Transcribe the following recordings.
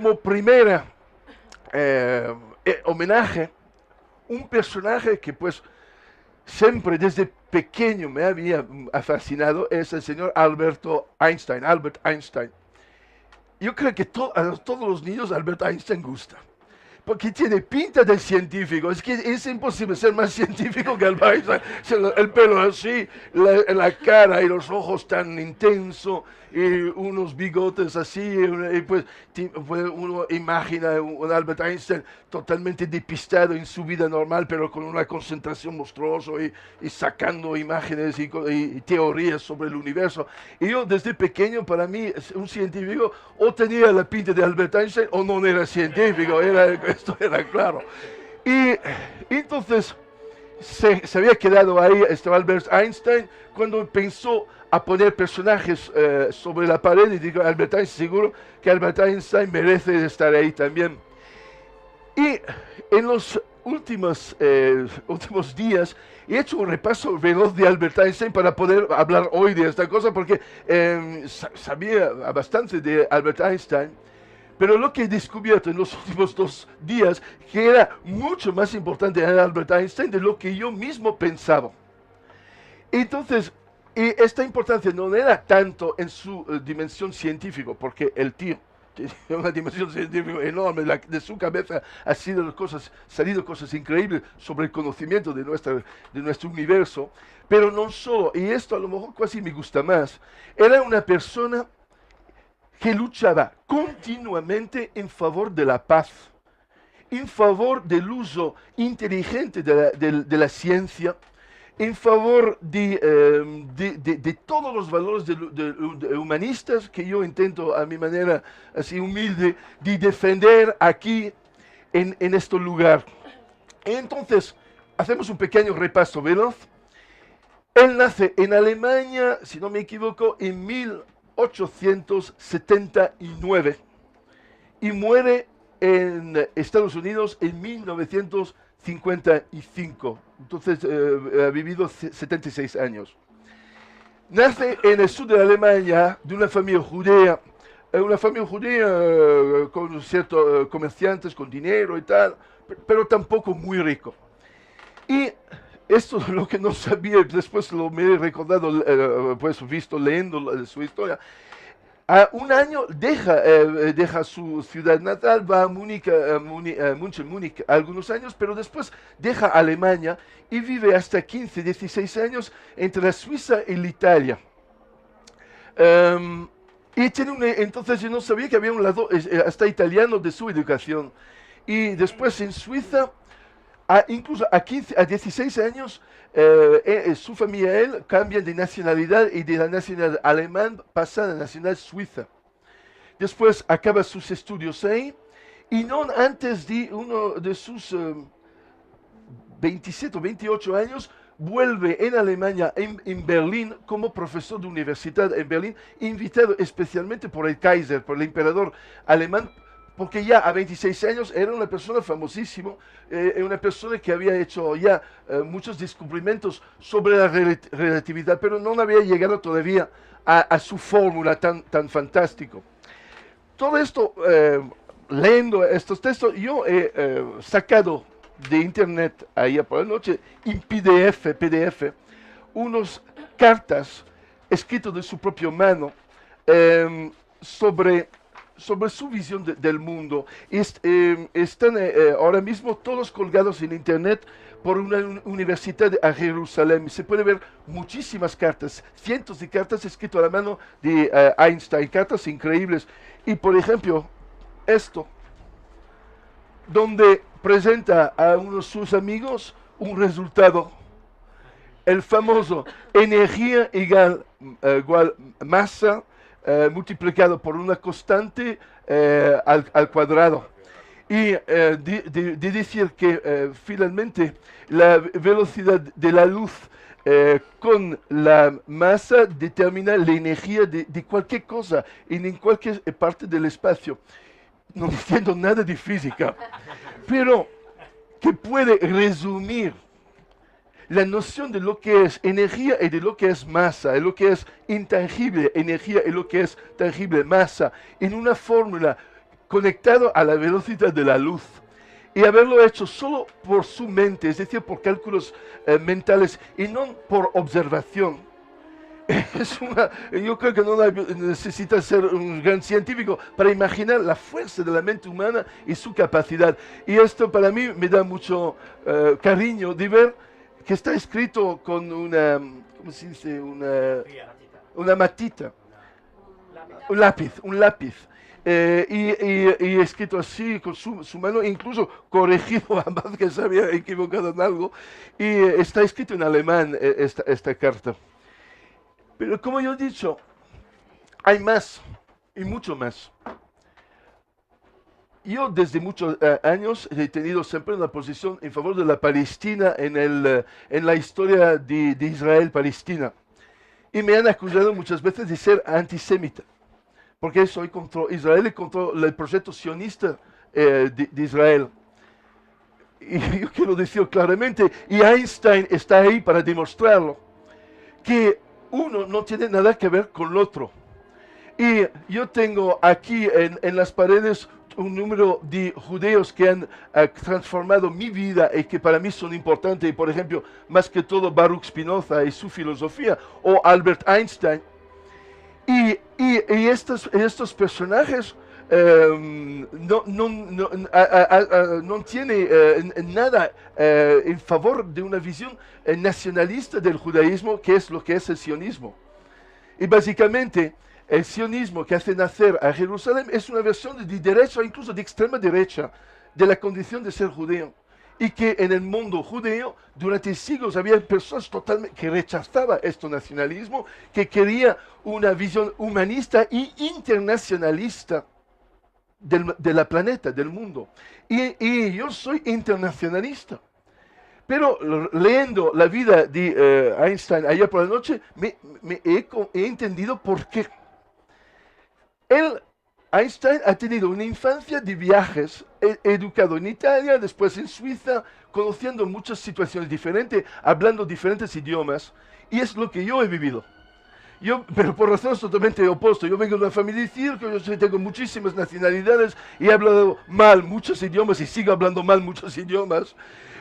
como primera homenaje, un personaje que pues siempre desde pequeño me había fascinado, es el señor Albert Einstein. Yo creo que a todos los niños Albert Einstein gusta. Porque tiene pinta de científico. Es que es imposible ser más científico que Albert Einstein. El pelo así, la cara y los ojos tan intensos, y unos bigotes así. Y pues uno imagina un Albert Einstein totalmente despistado en su vida normal, pero con una concentración monstruosa y sacando imágenes y teorías sobre el universo. Y yo desde pequeño, para mí, un científico o tenía la pinta de Albert Einstein o no era científico. Esto era claro. Y entonces se había quedado ahí Albert Einstein cuando pensó a poner personajes sobre la pared y digo, Albert Einstein, seguro que Albert Einstein merece estar ahí también. Y en los últimos días he hecho un repaso veloz de Albert Einstein para poder hablar hoy de esta cosa, porque sabía bastante de Albert Einstein, pero lo que he descubierto en los últimos 2 días, que era mucho más importante en Albert Einstein de lo que yo mismo pensaba. Entonces, esta importancia no era tanto en su dimensión científica, porque el tío tiene una dimensión científica enorme, de su cabeza han salido cosas increíbles sobre el conocimiento de nuestro universo, pero no solo, y esto a lo mejor casi me gusta más, era una persona que luchaba continuamente en favor de la paz, en favor del uso inteligente de la ciencia, en favor de todos los valores humanistas que yo intento a mi manera así humilde de defender aquí en este lugar. Entonces, hacemos un pequeño repaso veloz. Él nace en Alemania, si no me equivoco, en 1879 y muere en Estados Unidos en 1955. Entonces ha vivido 76 años. Nace en el sur de Alemania de una familia judía con ciertos comerciantes, con dinero y tal, pero tampoco muy rico. Y esto es lo que no sabía, después me he recordado, pues visto leyendo su historia. A un año deja su ciudad natal, va a Múnich, algunos años, pero después deja Alemania y vive hasta 15, 16 años entre la Suiza y la Italia. Y entonces yo no sabía que había un lado hasta italiano de su educación. Y después en Suiza, incluso a 16 años, su familia y él cambian de nacionalidad y de la nacionalidad alemán pasa a la nacionalidad suiza. Después acaba sus estudios ahí y no antes de uno de sus 27 o 28 años vuelve en Alemania, en Berlín, como profesor de universidad en Berlín, invitado especialmente por el Kaiser, por el emperador alemán, porque ya a 26 años era una persona famosísima, una persona que había hecho ya muchos descubrimientos sobre la relatividad, pero no había llegado todavía a su fórmula tan fantástico. Todo esto, leyendo estos textos, yo he sacado de internet ayer por la noche, en PDF, unas cartas escritas de su propia mano sobre su visión del mundo. Están ahora mismo todos colgados en internet por una universidad a Jerusalén. Se puede ver muchísimas cartas, cientos de cartas escritas a la mano de Einstein, cartas increíbles. Y por ejemplo, esto, donde presenta a uno de sus amigos un resultado, el famoso energía igual masa multiplicado por una constante al cuadrado. Y de decir que finalmente la velocidad de la luz con la masa determina la energía de cualquier cosa en cualquier parte del espacio. No entiendo nada de física, pero que puede resumir la noción de lo que es energía y de lo que es masa, de lo que es intangible, energía y lo que es tangible, masa, en una fórmula conectado a la velocidad de la luz. Y haberlo hecho solo por su mente, es decir, por cálculos mentales y no por observación. Yo creo que no necesita ser un gran científico para imaginar la fuerza de la mente humana y su capacidad. Y esto para mí me da mucho cariño de ver que está escrito con una, ¿cómo se dice? Una matita, un lápiz. Y escrito así con su mano, incluso corregido a más que se había equivocado en algo. Y está escrito en alemán esta carta. Pero como yo he dicho, hay más y mucho más. Yo desde muchos años he tenido siempre una posición en favor de la Palestina en la historia de Israel-Palestina. Y me han acusado muchas veces de ser antisemita, porque soy contra Israel y contra el proyecto sionista de Israel. Y yo quiero decir claramente, y Einstein está ahí para demostrarlo, que uno no tiene nada que ver con el otro. Y yo tengo aquí en las paredes un número de judíos que han transformado mi vida y que para mí son importantes. Y por ejemplo, más que todo Baruch Spinoza y su filosofía, o Albert Einstein. Y estos personajes no tienen nada en favor de una visión nacionalista del judaísmo, que es lo que es el sionismo. Y básicamente, el sionismo que hace nacer a Jerusalén es una versión de derecha, o incluso de extrema derecha, de la condición de ser judío. Y que en el mundo judío, durante siglos, había personas totalmente que rechazaban este nacionalismo, que quería una visión humanista e internacionalista de la planeta, del mundo. Y yo soy internacionalista. Pero leyendo la vida de Einstein ayer por la noche, he entendido por qué. Einstein ha tenido una infancia de viajes, educado en Italia, después en Suiza, conociendo muchas situaciones diferentes, hablando diferentes idiomas, y es lo que yo he vivido. Pero por razones totalmente opuestas. Yo vengo de una familia de circo, yo tengo muchísimas nacionalidades y he hablado mal muchos idiomas y sigo hablando mal muchos idiomas.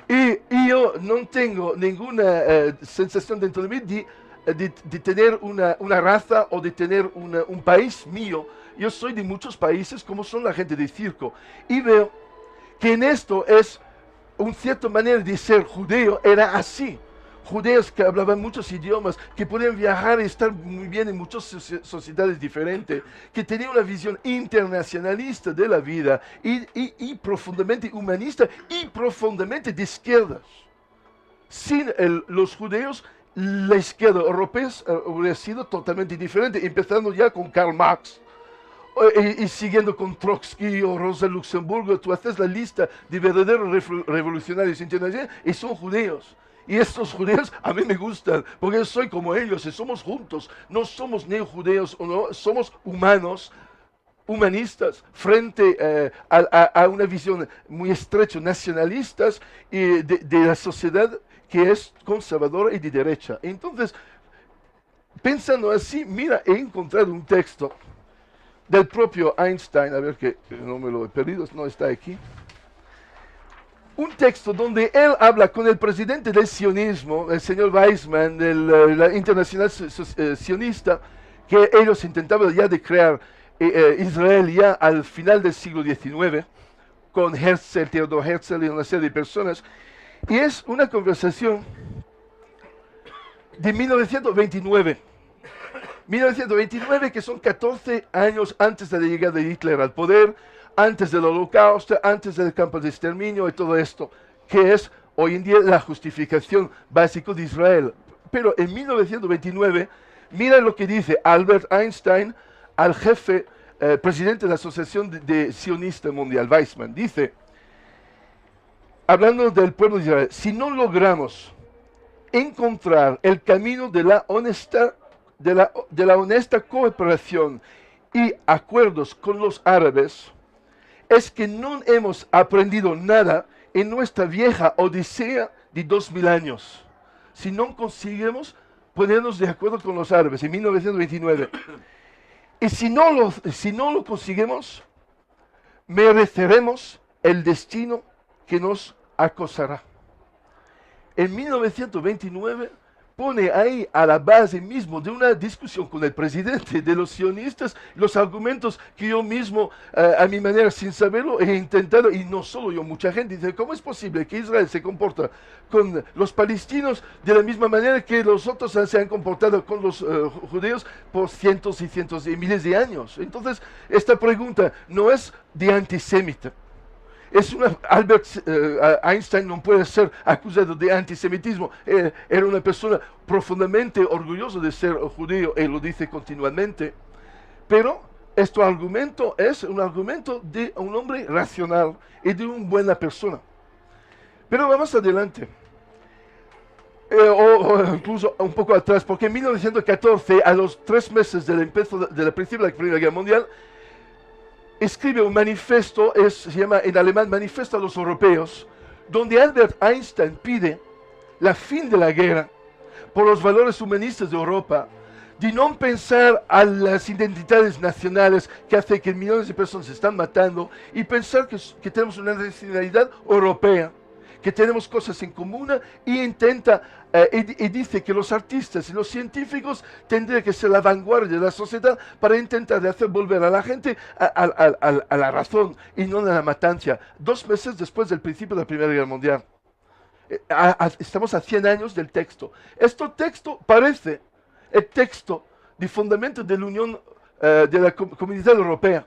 Y yo no tengo ninguna sensación dentro de mí de tener una raza o de tener un país mío. Yo soy de muchos países como son la gente de circo. Y veo que en esto es una cierta manera de ser judío, era así. Judíos que hablaban muchos idiomas, que podían viajar y estar muy bien en muchas sociedades diferentes, que tenían una visión internacionalista de la vida y profundamente humanista y profundamente de izquierdas. Sin los judíos, la izquierda europea hubiera sido totalmente diferente, empezando ya con Karl Marx. Y siguiendo con Trotsky o Rosa Luxemburgo, tú haces la lista de verdaderos revolucionarios internacionales y son judíos. Y estos judíos a mí me gustan, porque yo soy como ellos y somos juntos. No somos neojudeos, no, somos humanos, humanistas, frente a una visión muy estrecha, nacionalistas, y de la sociedad que es conservadora y de derecha. Entonces, pensando así, mira, he encontrado un texto del propio Einstein, a ver que no me lo he perdido, no está aquí. Un texto donde él habla con el presidente del sionismo, el señor Weizmann, de la Internacional Sionista, que ellos intentaban ya de crear Israel ya al final del siglo XIX, con Herzl, Theodor Herzl y una serie de personas. Y es una conversación de 1929. 1929, que son 14 años antes de la llegada de Hitler al poder, antes del Holocausto, antes del campo de exterminio y todo esto, que es hoy en día la justificación básica de Israel. Pero en 1929, mira lo que dice Albert Einstein al jefe, presidente de la Asociación de Sionista Mundial, Weizmann. Dice, hablando del pueblo de Israel, si no logramos encontrar el camino de la honesta cooperación y acuerdos con los árabes, es que no hemos aprendido nada en nuestra vieja odisea de 2000 años. Si no conseguimos ponernos de acuerdo con los árabes en 1929, y si no lo conseguimos, mereceremos el destino que nos acosará. En 1929 pone ahí a la base mismo de una discusión con el presidente de los sionistas los argumentos que yo mismo, a mi manera, sin saberlo, he intentado, y no solo yo, mucha gente dice, ¿cómo es posible que Israel se comporta con los palestinos de la misma manera que los otros se han comportado con los judíos por cientos y cientos y miles de años? Entonces, esta pregunta no es de antisemita. Albert Einstein no puede ser acusado de antisemitismo. Era una persona profundamente orgullosa de ser judío, él lo dice continuamente. Pero este argumento es un argumento de un hombre racional y de una buena persona. Pero vamos adelante. O incluso un poco atrás, porque en 1914, a los 3 meses del principio de la Primera Guerra Mundial, escribe un manifiesto, se llama en alemán Manifiesto a los Europeos, donde Albert Einstein pide la fin de la guerra por los valores humanistas de Europa, de no pensar a las identidades nacionales que hace que millones de personas se están matando y pensar que tenemos una nacionalidad europea, que tenemos cosas en común y y dice que los artistas y los científicos tendrían que ser la vanguardia de la sociedad para intentar de hacer volver a la gente a la razón y no a la matanza. 2 meses después del principio de la Primera Guerra Mundial. Estamos a 100 años del texto. Este texto parece el texto de fundamento de la Unión de la Comunidad Europea,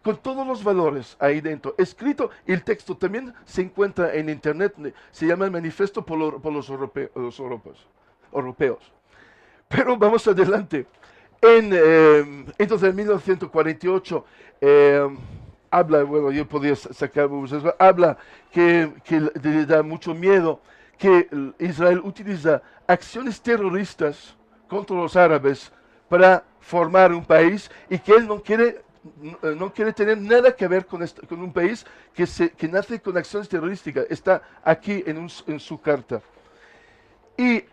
con todos los valores ahí dentro, escrito, y el texto también se encuentra en internet, se llama el Manifiesto por los europeos. Pero vamos adelante. Entonces en 1948 habla, bueno, yo podía sacar, habla que le da mucho miedo que Israel utiliza acciones terroristas contra los árabes para formar un país y que él no quiere tener nada que ver con un país que nace con acciones terrorísticas. Está aquí en su carta. Y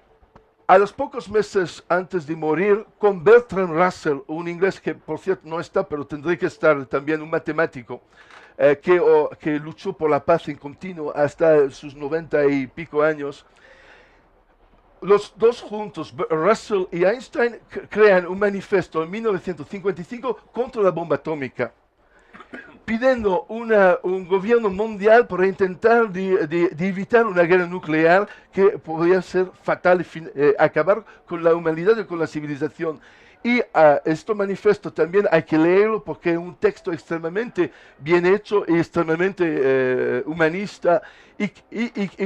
a los pocos meses antes de morir, con Bertrand Russell, un inglés que por cierto no está, pero tendría que estar también, un matemático, que luchó por la paz en continuo hasta sus 90 y pico años, los dos juntos, Russell y Einstein, crean un manifiesto en 1955 contra la bomba atómica, pidiendo un gobierno mundial para intentar de evitar una guerra nuclear que podría ser fatal, acabar con la humanidad y con la civilización. Y este manifiesto también hay que leerlo porque es un texto extremadamente bien hecho y extremadamente humanista y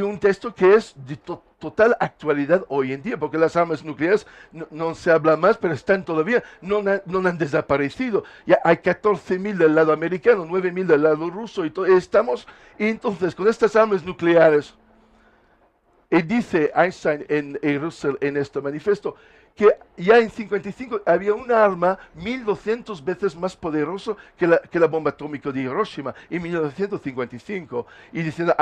un texto que es de total actualidad hoy en día, porque las armas nucleares no se habla más, pero están todavía, no han desaparecido. Ya hay 14.000 del lado americano, 9.000 del lado ruso, y entonces con estas armas nucleares, y dice Einstein y Russell en este manifiesto, que ya en 55 había una arma 1200 veces más poderosa que la bomba atómica de Hiroshima en 1955. Y diciendo,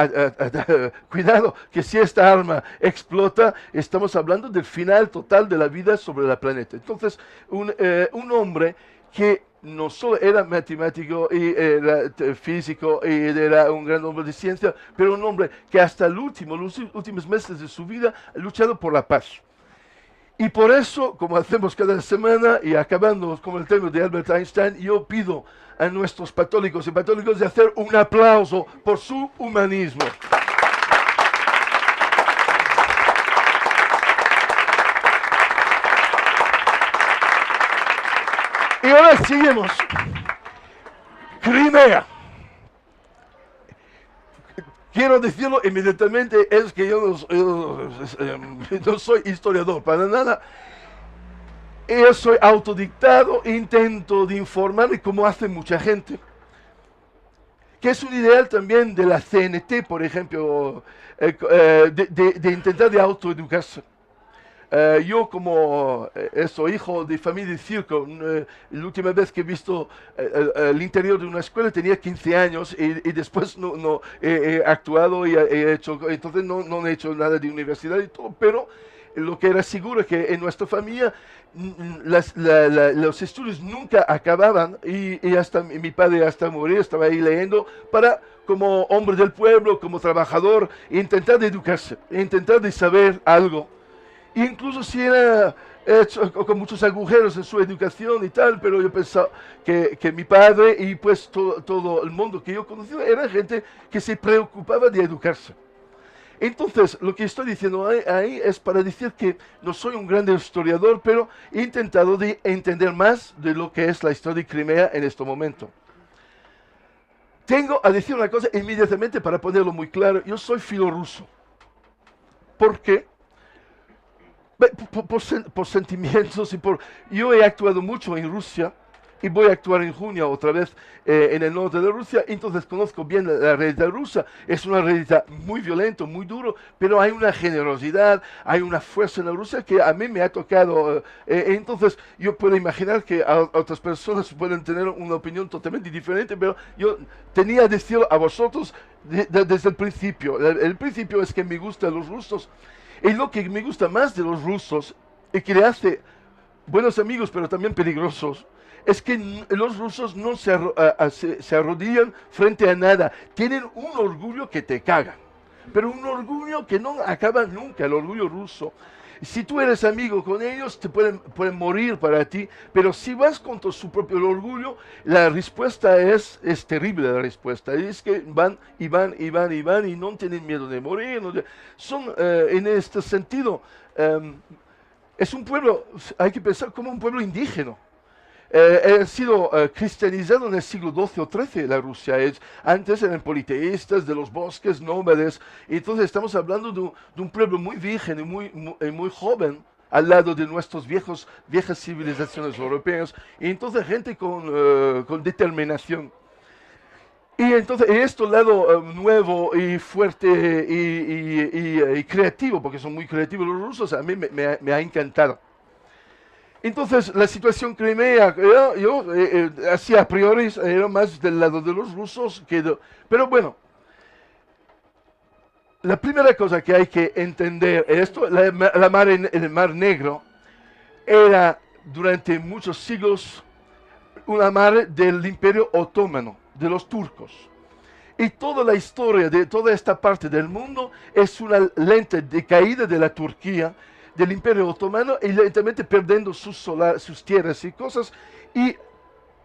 cuidado, que si esta arma explota, estamos hablando del final total de la vida sobre el planeta. Entonces, un hombre que no solo era matemático y era físico y era un gran hombre de ciencia, pero un hombre que hasta los últimos meses de su vida ha luchado por la paz. Y por eso, como hacemos cada semana, y acabando con el tema de Albert Einstein, yo pido a nuestros católicos y católicos de hacer un aplauso por su humanismo. Y ahora seguimos. Crimea. Quiero decirlo inmediatamente, es que yo no soy historiador para nada. Yo soy autodictado, intento de informarme como hace mucha gente. Que es un ideal también de la CNT, por ejemplo, de intentar de autoeducarse. Yo como soy hijo de familia de circo, la última vez que he visto el interior de una escuela tenía 15 años y después no he actuado y he hecho, entonces no he hecho nada de universidad y todo, pero lo que era seguro que en nuestra familia los estudios nunca acababan y hasta mi padre hasta morir estaba ahí leyendo para, como hombre del pueblo, como trabajador, intentar de educarse, intentar de saber algo. Incluso si era hecho con muchos agujeros en su educación y tal, pero yo pensaba que mi padre y pues todo el mundo que yo conocía era gente que se preocupaba de educarse. Entonces, lo que estoy diciendo ahí es para decir que no soy un gran historiador, pero he intentado de entender más de lo que es la historia de Crimea en este momento. Tengo a decir una cosa inmediatamente para ponerlo muy claro. Yo soy filorruso. ¿Por qué? Por sentimientos y por... Yo he actuado mucho en Rusia y voy a actuar en junio otra vez en el norte de Rusia, entonces conozco bien la realidad rusa. Es una realidad muy violenta, muy duro, pero hay una generosidad, hay una fuerza en la Rusia que a mí me ha tocado. Entonces yo puedo imaginar que otras personas pueden tener una opinión totalmente diferente, pero yo tenía que decir a vosotros desde el principio. El principio es que me gustan los rusos. Y lo que me gusta más de los rusos, y que le hace buenos amigos, pero también peligrosos, es que los rusos no se arrodillan frente a nada. Tienen un orgullo que te caga, pero un orgullo que no acaba nunca, el orgullo ruso. Si tú eres amigo con ellos, te pueden morir para ti, pero si vas contra su propio orgullo, la respuesta es terrible, la respuesta. Es que van y van y van y van y no tienen miedo de morir. Son, en este sentido, es un pueblo, hay que pensar como un pueblo indígena. Ha sido cristianizado en el siglo XII o XIII la Rusia. Antes eran politeístas de los bosques, nómades. Entonces estamos hablando de un pueblo muy virgen y muy joven al lado de nuestras viejas civilizaciones europeas. Y entonces gente con determinación. Y entonces esto lado nuevo y fuerte y creativo, porque son muy creativos los rusos, a mí me ha encantado. Entonces, la situación Crimea, yo así a priori era más del lado de los rusos pero bueno, la primera cosa que hay que entender es esto, el Mar Negro era durante muchos siglos una mar del Imperio Otomano, de los turcos. Y toda la historia de toda esta parte del mundo es una lenta decaída de la Turquía, del Imperio Otomano, y lentamente perdiendo sus tierras y cosas. Y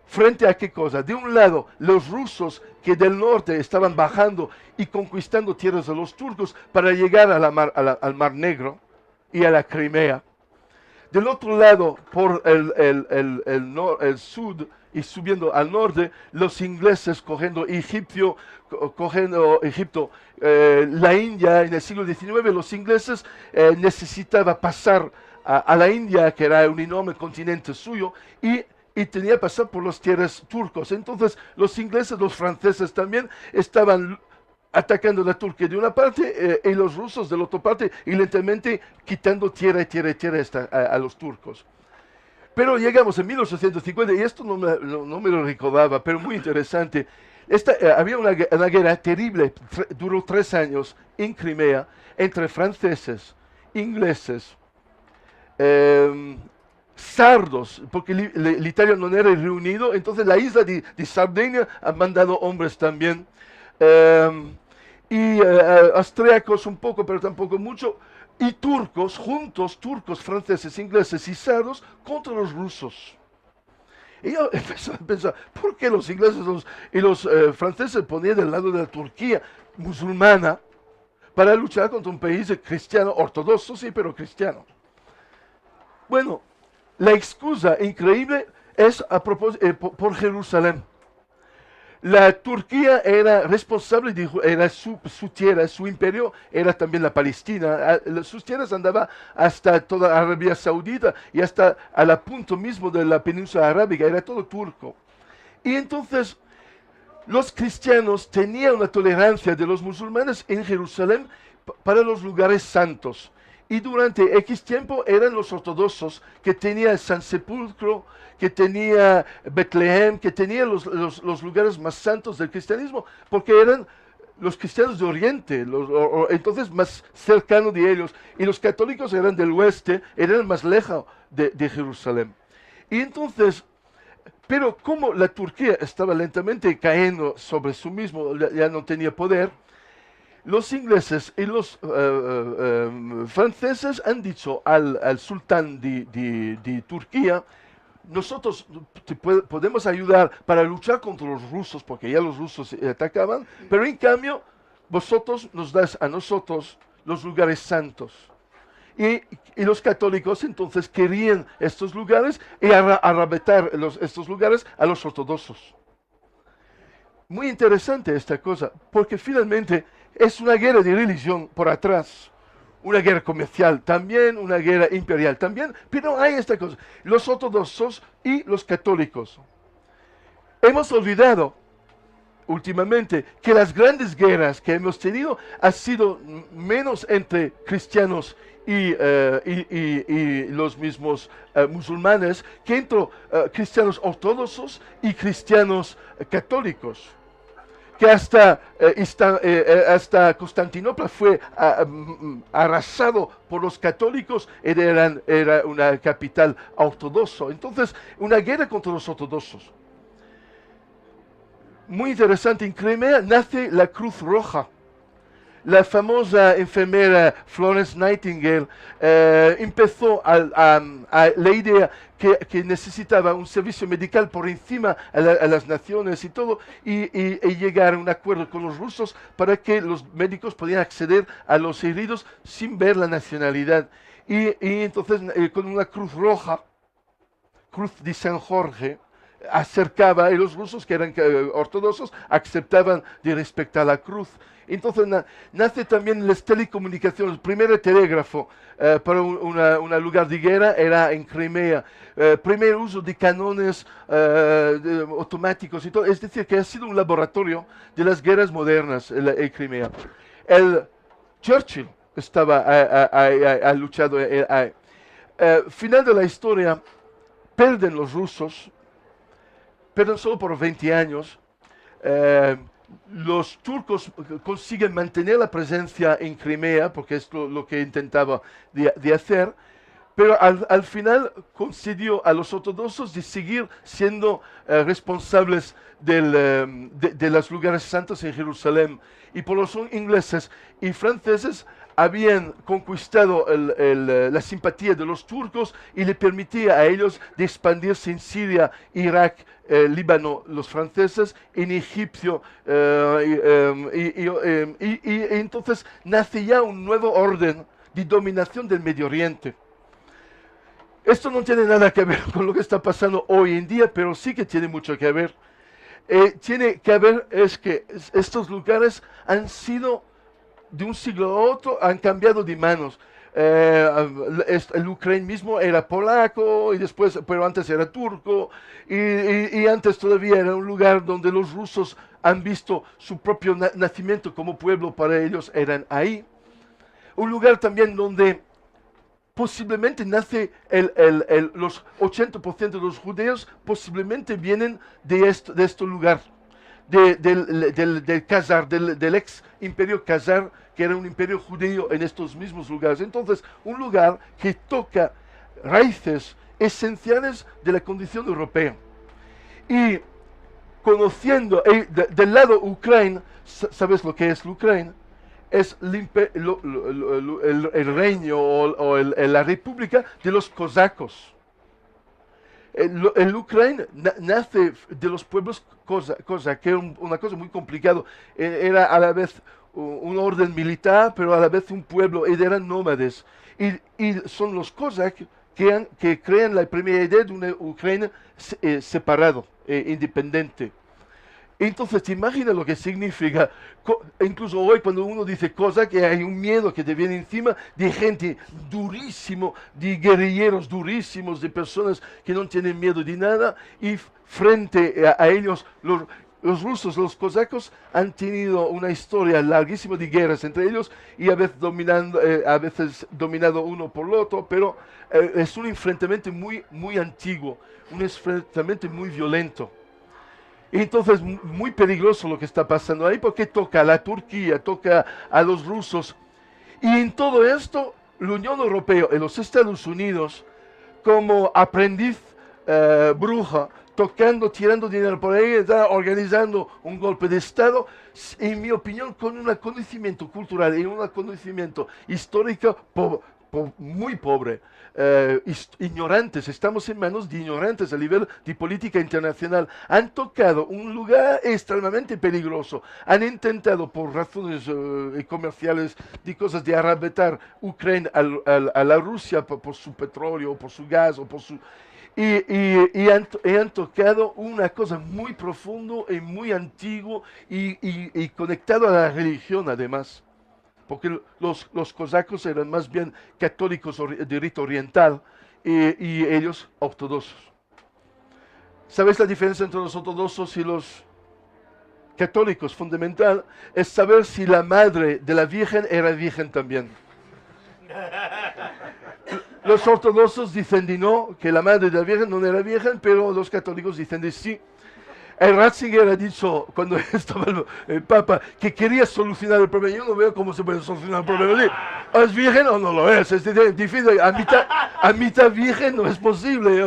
frente a qué cosa? De un lado, los rusos que del norte estaban bajando y conquistando tierras de los turcos para llegar al Mar Negro y a la Crimea. Del otro lado, por el sur y subiendo al norte, los ingleses cogiendo Egipto, la India en el siglo XIX, los ingleses necesitaban pasar a la India, que era un enorme continente suyo, y tenía que pasar por las tierras turcos. Entonces los ingleses, los franceses también estaban atacando la Turquía de una parte y los rusos de la otra parte y lentamente quitando tierra a los turcos. Pero llegamos en 1850 y esto no me lo recordaba, pero muy interesante. Había una guerra terrible, duró 3 años en Crimea entre franceses, ingleses, sardos, porque Italia no era reunido, entonces la isla de Sardeña ha mandado hombres también. Y austriacos un poco, pero tampoco mucho, y turcos, juntos, turcos, franceses, ingleses y sardos contra los rusos. Y yo empecé a pensar, ¿por qué los ingleses y los franceses ponían del lado de la Turquía musulmana para luchar contra un país cristiano, ortodoxo, sí, pero cristiano? Bueno, la excusa increíble es por Jerusalén. La Turquía era responsable, era su tierra, su imperio, era también la Palestina. Sus tierras andaban hasta toda Arabia Saudita y hasta al punto mismo de la península arábiga, era todo turco. Y entonces los cristianos tenían una tolerancia de los musulmanes en Jerusalén para los lugares santos. Y durante X tiempo eran los ortodoxos que tenían San Sepulcro, que tenía Betlehem, que tenían los lugares más santos del cristianismo, porque eran los cristianos de Oriente, entonces más cercano de ellos, y los católicos eran del oeste, eran más lejos de Jerusalén. Y entonces, pero como la Turquía estaba lentamente cayendo sobre sí mismo, ya no tenía poder, los ingleses y los franceses han dicho al sultán de Turquía: nosotros podemos ayudar para luchar contra los rusos, porque ya los rusos atacaban, pero en cambio vosotros nos das a nosotros los lugares santos. Y los católicos entonces querían estos lugares y arrebatar estos lugares a los ortodoxos. Muy interesante esta cosa, porque finalmente es una guerra de religión por atrás, una guerra comercial también, una guerra imperial también, pero hay esta cosa, los ortodoxos y los católicos. Hemos olvidado últimamente que las grandes guerras que hemos tenido han sido menos entre cristianos y los mismos musulmanes que entre cristianos ortodoxos y cristianos católicos. Que hasta Constantinopla fue arrasado por los católicos, era una capital ortodoxa. Entonces, una guerra contra los ortodoxos. Muy interesante, en Crimea nace la Cruz Roja. La famosa enfermera Florence Nightingale empezó la idea que necesitaba un servicio medical por encima a las naciones y todo, y llegar a un acuerdo con los rusos para que los médicos pudieran acceder a los heridos sin ver la nacionalidad. Y entonces con una cruz roja, Cruz de San Jorge, acercaba, y los rusos que eran ortodoxos aceptaban de respetar la cruz. Entonces nace también las telecomunicaciones. El primer telégrafo para un lugar de guerra era en Crimea. Primer uso de canones automáticos y todo. Es decir, que ha sido un laboratorio de las guerras modernas en Crimea. Churchill ha luchado. Final de la historia, pierden los rusos, pierden solo por 20 años. Los turcos consiguen mantener la presencia en Crimea, porque es lo que intentaba de hacer, pero al final concedió a los ortodoxos de seguir siendo responsables de los lugares santos en Jerusalén. Y por los ingleses y franceses habían conquistado la simpatía de los turcos y le permitía a ellos de expandirse en Siria, Irak, Líbano, los franceses, en Egipto, y entonces nace ya un nuevo orden de dominación del Medio Oriente. Esto no tiene nada que ver con lo que está pasando hoy en día, pero sí que tiene mucho que ver. Tiene que ver es que estos lugares han sido, de un siglo a otro, han cambiado de manos. El Ucrania mismo era polaco, y después, pero antes era turco, y antes todavía era un lugar donde los rusos han visto su propio nacimiento como pueblo, para ellos eran ahí. Un lugar también donde posiblemente nace los 80% de los judíos, posiblemente vienen de este lugar, del Khazar, del ex imperio Khazar, que era un imperio judío en estos mismos lugares. Entonces, un lugar que toca raíces esenciales de la condición europea. Y conociendo del lado ucraniano, ¿sabes lo que es Ucrania? Es el reino o la república de los cosacos. El Ucrania nace de los pueblos cosacos, que era una cosa muy complicada. Era a la vez un orden militar, pero a la vez un pueblo, y eran nómades. Y son los cosacos que crean la primera idea de una Ucrania separado, independiente. Entonces, te imaginas lo que significa. Incluso hoy, cuando uno dice cosas, que hay un miedo que te viene encima de gente durísimo, de guerrilleros durísimos, de personas que no tienen miedo de nada, y frente a ellos, los rusos, los cosacos, han tenido una historia larguísima de guerras entre ellos, y a veces dominado uno por el otro, pero es un enfrentamiento muy, muy antiguo, un enfrentamiento muy violento. Y entonces muy peligroso lo que está pasando ahí porque toca a la Turquía, toca a los rusos. Y en todo esto, la Unión Europea y los Estados Unidos, como aprendiz bruja, tocando, tirando dinero por ahí, está organizando un golpe de Estado, en mi opinión, con un conocimiento cultural y un conocimiento histórico muy pobre. Ignorantes, estamos en manos de ignorantes a nivel de política internacional. Han tocado un lugar extremadamente peligroso. Han intentado, por razones comerciales, de cosas de arrebatar Ucrania a la Rusia por su petróleo, por su gas, o por su... Y han tocado una cosa muy profundo y muy antiguo y conectado a la religión además. Porque los cosacos eran más bien católicos de rito oriental y ellos ortodoxos. ¿Sabes la diferencia entre los ortodoxos y los católicos? Fundamental es saber si la madre de la Virgen era virgen también. Los ortodoxos dicen de no, que la madre de la Virgen no era virgen, pero los católicos dicen de sí. El Ratzinger ha dicho, cuando estaba el Papa, que quería solucionar el problema. Yo no veo cómo se puede solucionar el problema. ¿Es virgen o no lo es? Es difícil. A mitad virgen no es posible.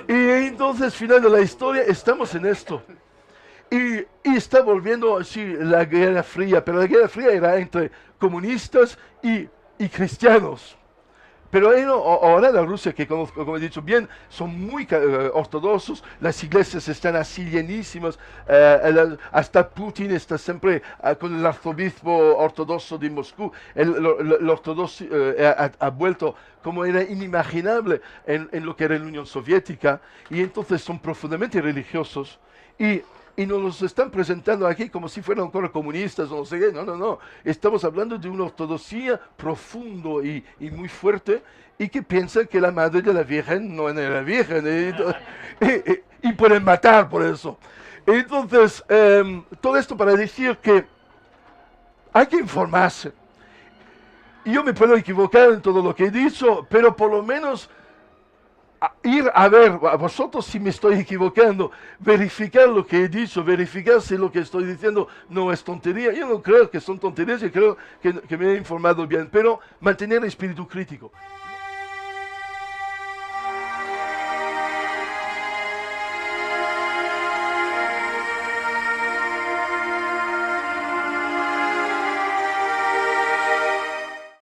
Y entonces, final de la historia, estamos en esto. Y está volviendo así la Guerra Fría, pero la Guerra Fría era entre comunistas y cristianos. Pero ahora la Rusia, que conozco, como he dicho bien, son muy ortodoxos, las iglesias están así llenísimas, hasta Putin está siempre con el arzobispo ortodoxo de Moscú, el ortodoxo ha vuelto como era inimaginable en lo que era la Unión Soviética, y entonces son profundamente religiosos, y nos los están presentando aquí como si fueran ancora comunistas o no sé qué. No, no, no. Estamos hablando de una ortodoxia profundo y muy fuerte y que piensa que la madre de la Virgen no era virgen y pueden matar por eso. Entonces, todo esto para decir que hay que informarse. Y yo me puedo equivocar en todo lo que he dicho, pero por lo menos ir a ver, a vosotros si me estoy equivocando, verificar lo que he dicho, verificar si lo que estoy diciendo no es tontería. Yo no creo que son tonterías, yo creo que me he informado bien, pero mantener el espíritu crítico.